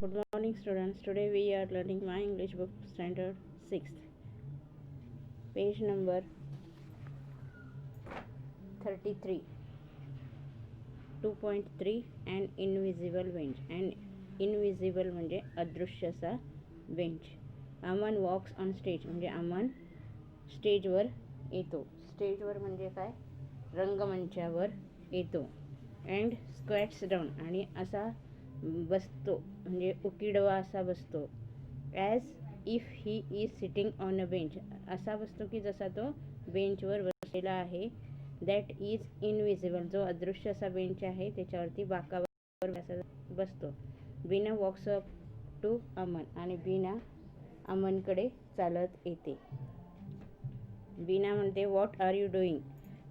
Good morning, students. Today we are learning my English book standard 6th, page number 33, 2.3 and invisible bench. And invisible म्हणजे अदृश्य असा bench. Aman walks on stage म्हणजे अमन स्टेजवर येतो. स्टेजवर म्हणजे काय, रंगमंचावर येतो. अँड स्क्वॅट्स डाऊन आणि असा बसतो म्हणजे उकिडवा असा बसतो. As if he is sitting on a bench, असा बसतो की जसा तो बेंचवर बसलेला आहे. दॅट इज इनविजिबल, जो अदृश्य असा बेंच आहे त्याच्यावरती बाकावर असा बसतो. Bina walks up to Aman, आणि बीना अमनकडे चालत येते. बीना म्हणते what are you doing.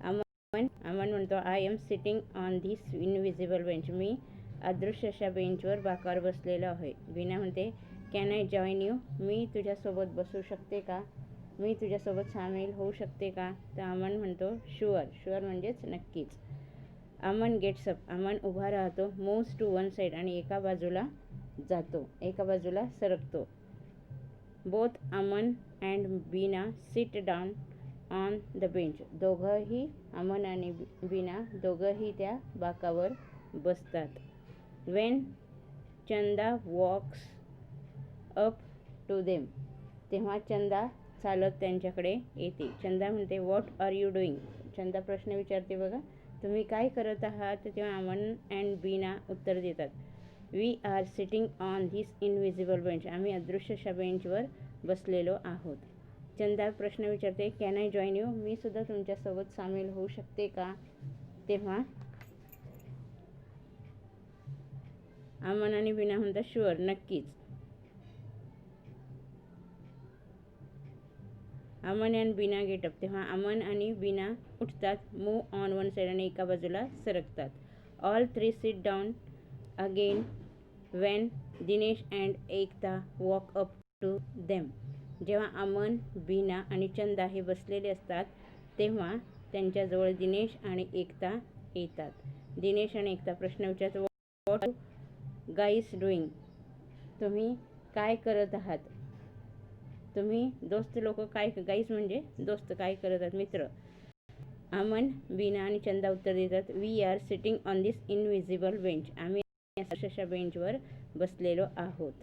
Aman म्हणतो I am sitting on this invisible bench, मी अदृश्य अशा बेंचवर बाकावर बसलेलो आहे. बीना म्हणते कॅन आय जॉईन यू, मी तुझ्यासोबत बसू शकते का, मी तुझ्यासोबत सामील होऊ शकते का. तर अमन म्हणतो शुअर. शुअर म्हणजेच नक्कीच. अमन गेट्स अप, अमन उभा राहतो. मूव्स टू वन साईड, आणि एका बाजूला जातो, एका बाजूला सरकतो. Both Aman and Beena sit down on the bench, दोघंही अमन आणि बीना दोघंही त्या बाकावर बसतात. When Chanda walks up to them, तेव्हा चंदा चालत त्यांच्याकडे येते. चंदा म्हणते what are you doing. Chanda प्रश्न विचारते बघा, तुम्ही काय करत आहात. तेव्हा अमन अँड बीना उत्तर देतात we are sitting on this invisible bench, आम्ही अदृश्य अशा बेंचवर बसलेलो आहोत. चंदा प्रश्न विचारते कॅन आय जॉईन यू, मी सुद्धा तुमच्यासोबत सामील होऊ शकते का. तेव्हा अमन आणि बीना म्हणतात शुअर नक्कीच. अमन अँड बीना गेटअप, तेव्हा अमन आणि बीना उठतात. मूव ऑन वन साईड, आणि एका बाजूला सरकतात. All three sit down again when Dinesh and Ekta walk up to them, जेव्हा अमन, बीना आणि चंदा हे बसलेले असतात तेव्हा त्यांच्याजवळ दिनेश आणि एकता येतात. दिनेश आणि एकता प्रश्न विचारतात व्हॉट गाईस डुईंग, तुम्ही काय करत आहात. तुम्ही दोस्त लोक काय, गाईस म्हणजे दोस्त, काय करत आहात मित्र. अमन, बीना आणि चंदा उत्तर देतात we are sitting on this invisible bench, आम्ही अशा बेंचवर बसलेलो आहोत.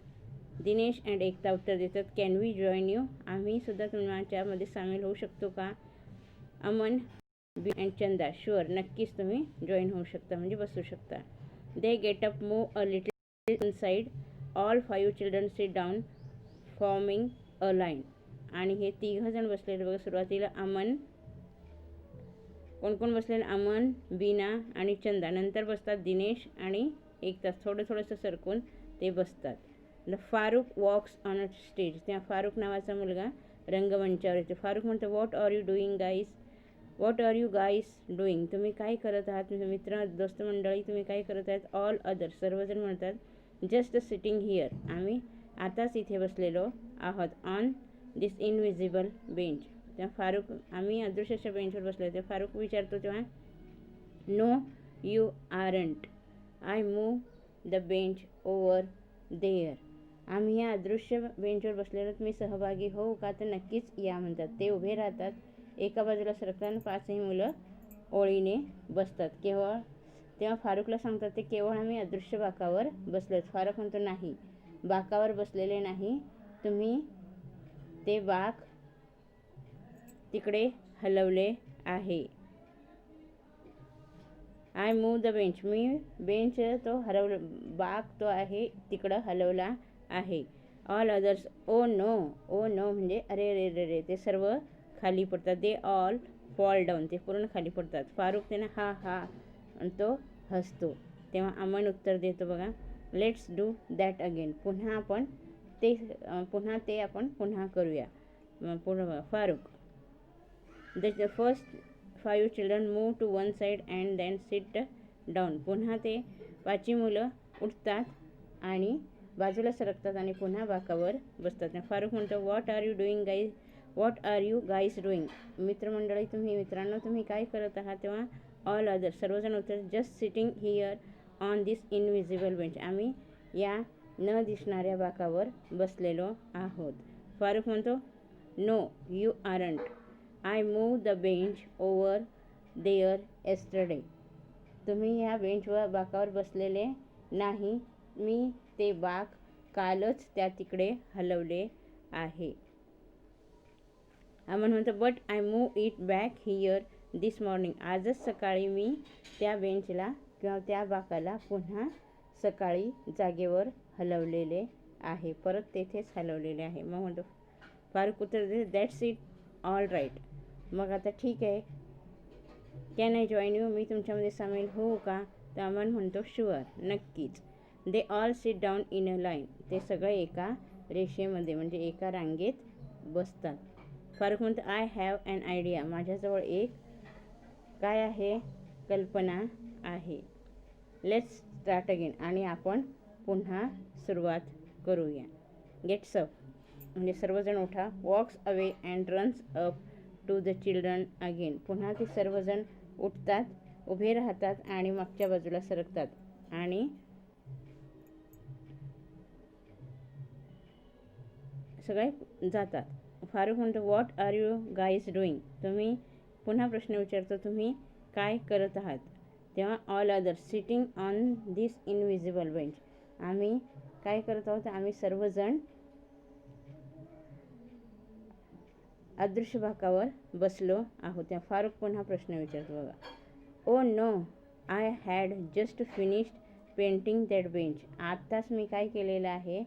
दिनेश अँड एकता उत्तर देतात कॅन वी जॉईन यू, आम्ही सुद्धा तुमच्यामध्ये सामील होऊ शकतो का. अमन, बी अँड चंदा शुअर नक्कीच, तुम्ही जॉईन होऊ शकता म्हणजे बसू शकता. They get up move a little inside, all 5 children sit down forming a line, आणि हे 3 जण बसलेले बघा. सुरुवातीला अमन, कोण कोण बसलेलं, अमन, बीना आणि चंदा. नंतर बसतात दिनेश आणि एकता, थोडंसं सरकून ते बसतात. The Farooq walks on a stage, त्या फारुक नावाचा मुलगा रंगमंचावर येतो. फारुक म्हणतो what are you doing guys, what are you guys doing, तुम्ही काय करत आहात मित्र, दोस्त मंडळी तुम्ही काय करत आहात. ऑल अदर, सर्वजण म्हणतात जस्ट सिटिंग हिअर, आम्ही आताच इथे बसलेलो आहोत. ऑन दिस इनविजिबल बेंच, तेव्हा फारुक, आम्ही अदृश्य बेंचवर बसलो. तेव्हा फारुक विचारतो तेव्हा no you aren't, I move the bench over there, आम्ही या अदृश्य बेंचवर बसलेलो, मी सहभागी होऊ का. तर नक्कीच या म्हणतात. ते उभे राहतात, एका बाजूला सरकताना 5ही मुलं ओळीने बसतात. तेव्हा फारुकला सांगतात ते केवळ आम्ही अदृश्य बाकावर बसलोत. फारुक म्हणतो नाही, बाकावर बसलेले नाही तुम्ही, ते बाक तिकडे हलवले आहे. आय मूव द बेंच, मी बेंच तो बाक तो आहे तिकडं हलवला आहे. All others oh no, oh no म्हणजे अरे रे रे रे, ते सर्व खाली पडतात. दे ऑल फॉल डाऊन, ते पूर्ण खाली पडतात. फारुक त्यांना हा हा आणि तो हसतो. तेव्हा अमन उत्तर देतो बघा लेट्स डू दॅट अगेन, पुन्हा ते आपण पुन्हा करूया. Farooq the first 5 children move to one side and then sit down, पुन्हा ते 5ही मुलं उठतात आणि बाजूला सरकतात आणि पुन्हा बाकावर बसतात. फारुक म्हणतो what are you doing guys, what are you guys doing, मित्रमंडळी मित्रांनो तुम्ही काय करत आहात. तेव्हा ऑल अदर, सर्वजण उत्तर just sitting here on this invisible bench, आम्ही या न दिसणाऱ्या बाकावर बसलेलो आहोत. फारुख म्हणतो no you aren't. I move the bench over there yesterday. तुम्ही ह्या बेंचवर बाकावर बसलेले नाही, मी ते बाक कालच त्या तिकडे हलवले आहे. अमन म्हणतो but I move it back here this morning. आजच सकाळी मी त्या बेंचला किंवा त्या बाकाला पुन्हा सकाळी जागेवर हलवलेले आहे, परत तेथेच हलवलेले आहे. मग म्हणतो फारुख उत्तर देते दॅट्स इट ऑल राईट. मग आता ठीक आहे, कॅन आय जॉईन यू. मी तुमच्यामध्ये सामील होऊ का? तर अमन म्हणतो शुअर, नक्कीच. They all sit down in a line. ते सगळे एका रेषेमध्ये म्हणजे एका रांगेत बसतात. फारुख म्हणतो आय हॅव ॲन आयडिया. माझ्याजवळ एक काय आहे, कल्पना आहे. Let's start again. आणि आपण पुन्हा सुरुवात करूया. गेट्स अप म्हणजे सर्वजण उठा. Walks away and runs up to the children again. पुन्हा ते सर्वजण उठतात, उभे राहतात आणि मागच्या बाजूला सरकतात आणि सगळे जातात. फारुख म्हणतो what are you guys doing. तुम्ही पुन्हा प्रश्न विचारतो, तुम्ही काय करत आहात. तेव्हा all others sitting on this invisible bench. आम्ही काय करत आहोत, आम्ही सर्वजण अदृश्य बाकावर बसलो आहोत. त्या फारुख पुन्हा प्रश्न विचारतो बघा. Oh no I had just finished painting that bench. आत्ताच मी काय केलेलं आहे,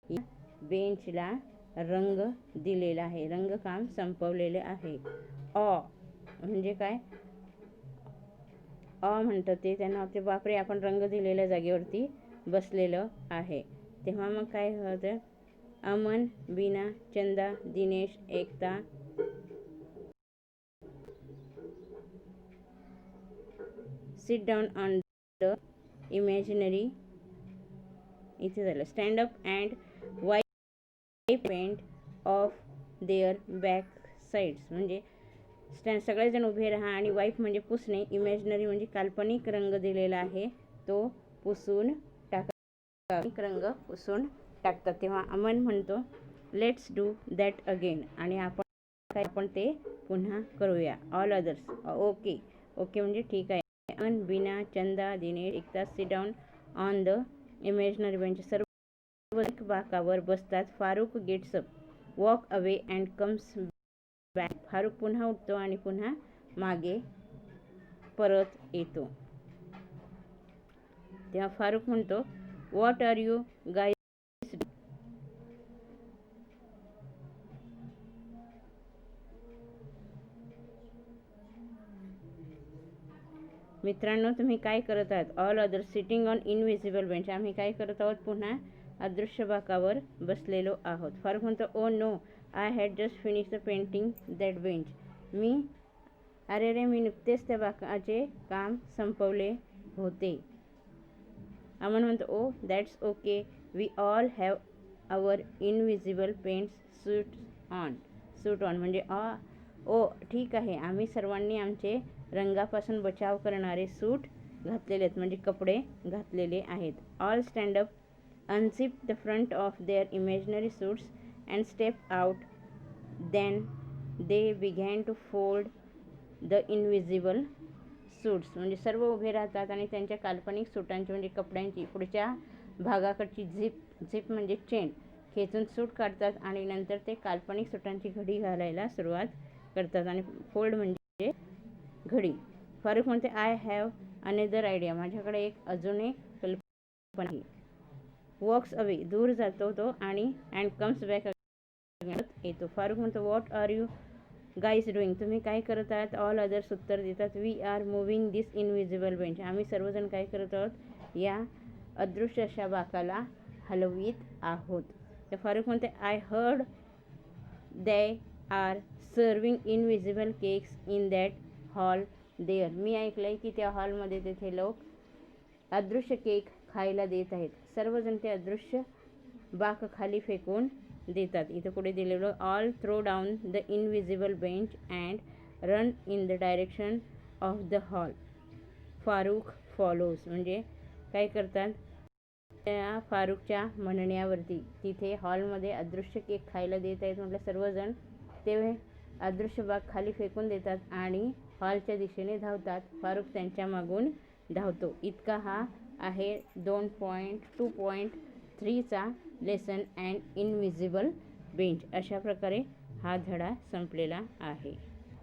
या बेंचला रंग दिलेला आहे, रंगकाम संपवलेले आहे. ऑ म्हणजे काय, ऑ म्हणतात ते त्यांना ते बापरे आपण रंग दिलेल्या जागेवरती बसलेलं आहे. तेव्हा मग काय होतं, Aman, Bina, Chanda, Dinesh, Ekta sit down on the imaginary, इथे झालं stand up and wipe paint off their back sides. म्हणजे सगळेजण उभे राहा आणि वाईप म्हणजे पुसणे, इमॅजिनरी म्हणजे काल्पनिक रंग दिलेला आहे तो पुसून टाका, रंग पुसून टाकतात. तेव्हा अमन म्हणतो लेट्स डू दॅट अगेन. आणि आपण ते पुन्हा करूया. All others okay. ओके म्हणजे ठीक आहे. Aman, Bina, Chanda, Dinesh, Ekta sit down on the imaginary bench. सर्व बाकावर बसतात. Farukh gets up, walk away and comes back. Farukh पुन्हा उठतो आणि पुन्हा मागे परत येतो. तेव्हा फारुख म्हणतो व्हॉट आर यू गाईज. मित्रांनो तुम्ही काय करत आहात. All others sitting on invisible bench. आम्ही काय करत आहोत, पुन्हा अदृश्य बाकावर बसलेलो आहोत. फारुख म्हणतो oh no I had just finish the painting that bench. अरे रे मी नुकतेच त्या बाकाचे काम संपवले होते. अमन म्हणतो oh that's okay we all have our invisible paints suit on म्हणजे ओ ठीक आहे, आम्ही सर्वांनी आमचे रंगापासून बचाव करणारे सूट घातलेले आहेत म्हणजे कपडे घातलेले आहेत. All stand up, unzip the front of their imaginary suits and step out. Then they began to fold the invisible suits. म्हणजे सर्व उभे राहतात आणि त्यांच्या काल्पनिक सुटांची म्हणजे कपड्यांची पुढच्या भागाकडची झिप म्हणजे चेन खेचून सूट काढतात आणि नंतर ते काल्पनिक सुटांची घडी घालायला सुरुवात करतात. आणि फोल्ड म्हणजे घडी. फारुख म्हणते आय हॅव अनेदर आयडिया. माझ्याकडे अजून एक कल्पना आहे. वॉक्स अवे दूर जातो तो आणि अँड कम्स बॅक येतो. फारुख म्हणतो what are you guys doing. तुम्ही काय करत आहात. ऑल अदर्स उत्तर देतात we are moving this invisible bench. आम्ही सर्वजण काय करत आहोत, या अदृश्य अशा बाकाला हलवीत आहोत. तर फारुख म्हणते I heard they are serving invisible cakes in that hall there. मी ऐकलंय की त्या हॉलमध्ये तेथे लोक अदृश्य केक खायला देत आहेत. सर्वजण ते अदृश्य बाक खाली फेकून देतात. इथं पुढे दिलेलं all throw down the invisible bench and run in the direction of the hall. Farukh follows म्हणजे काय करतात, त्या फारुखच्या म्हणण्यावरती तिथे हॉलमध्ये अदृश्य केक खायला देत आहेत म्हटलं सर्वजण. ते अदृश्य बाग खाली फेकून देतात आणि हॉलच्या दिशेने धावतात. फारुख त्यांच्या मागून धावतो. इतका हा आहे 2.3चा लेसन अँड इनविजिबल बेंच. अशा प्रकारे हा धडा संपलेला आहे.